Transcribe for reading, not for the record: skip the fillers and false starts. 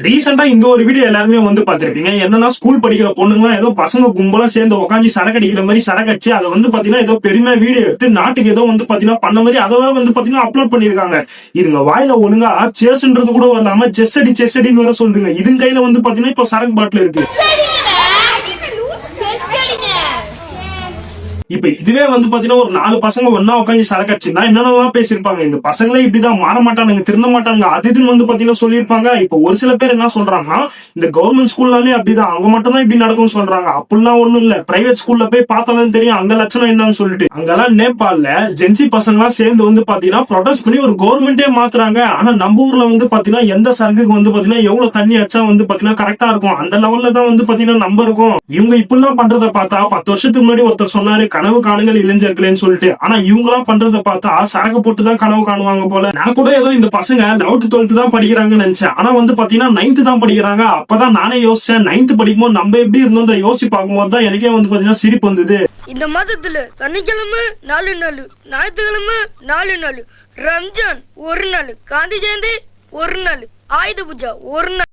ரீசெண்டா இந்த ஒரு வீடியோ எல்லாருமே வந்து பாத்திருப்பீங்க. என்னன்னா ஸ்கூல் படிக்கிற பொண்ணுங்க ஏதோ பசங்க கும்பலா சேர்ந்து உட்காந்து சரக்கு அடிக்கிற மாதிரி சரக்கு அடிச்சு அதை வந்து பாத்தீங்கன்னா ஏதோ பெருமையா வீடியோ எடுத்து நாட்டுக்கு ஏதோ வந்து பாத்தீங்கன்னா பண்ண மாதிரி அதை வந்து பாத்தீங்கன்னா அப்லோட் பண்ணிருக்காங்க. இதுங்க வாயில ஒழுங்கா சேஸ்ன்றது கூட வரலாம செஸ் அடின்னு வேற சொல்லுங்க. இதுங்க கையில வந்து பாத்தீங்கன்னா இப்ப சரக்கு பாட்டில் இருக்கு. இப்ப இதுவே வந்து பாத்தீங்கன்னா ஒரு 4 பசங்க ஒன்னா உட்காந்து சரக்கடிச்சுன்னா என்னென்னலாம் பேசிருப்பாங்க. இந்த பசங்களே இப்படிதான் மாற மாட்டானுங்க, திருந்த மாட்டாங்க, அதுன்னு வந்து பாத்தீங்கன்னா சொல்லியிருப்பாங்க. இப்ப ஒரு சில பேர் என்ன சொல்றாங்கன்னா இந்த கவர்மெண்ட் ஸ்கூல்லாலே அப்படிதான், அவங்க மட்டும் தான் இப்படி நடக்கும்னு சொல்றாங்க. அப்படிலாம் ஒண்ணும் இல்ல. பிரைவேட் ஸ்கூல்ல போய் பார்த்தாலும் தெரியும் அங்க லட்சணம் என்னன்னு சொல்லிட்டு. அங்கெல்லாம் நேபாள்ல ஜென்சி பசங்க எல்லாம் சேர்ந்து வந்து பாத்தீங்கன்னா ப்ரொடெஸ்ட் பண்ணி ஒரு கவர்மெண்டே மாத்துறாங்க. ஆனா நம்ம ஊர்ல வந்து பாத்தீங்கன்னா எந்த சரக்குக்கு வந்து பாத்தீங்கன்னா எவ்வளவு தண்ணி அடிச்சா வந்து பாத்தீங்கன்னா கரெக்டா இருக்கும், அந்த லெவல்ல தான் வந்து பாத்தீங்கன்னா நம்ம இருக்கும். இவங்க இப்படிலாம் பண்றதை பார்த்தா 10 வருஷத்துக்கு முன்னாடி ஒருத்தர் சொன்னாரு கனவு காணுங்கள் இளைஞர்களேன்னு சொல்லிட்டு. ஆனா இவங்க எல்லாம் பண்றதை பார்த்தா சரக்கு போட்டுதான் கனவு காணுவாங்க போல. நான் கூட ஏதோ இந்த பசங்க 11th 12th தான் படிக்கிறாங்கன்னு நினைச்சேன். ஆனா வந்து பாத்தீங்கன்னா 9th தான் படிக்கிறாங்க. அப்பதான் நானே யோசிச்சேன் 9th படிக்கும்போது நம்ம எப்படி இருந்தோம் யோசிச்சு பார்க்கும்போது தான் எனக்கே வந்து பாத்தீங்கன்னா சிரிப்பு வந்தது. இந்த மாதத்துல சனிக்கிழமை 4 நாள், ஞாயிற்றுக்கிழமை 4 நாள், ரம்ஜான் 1 நாள், காந்தி ஜெயந்தி 1 நாள், ஆயுத பூஜா 1 நாள்.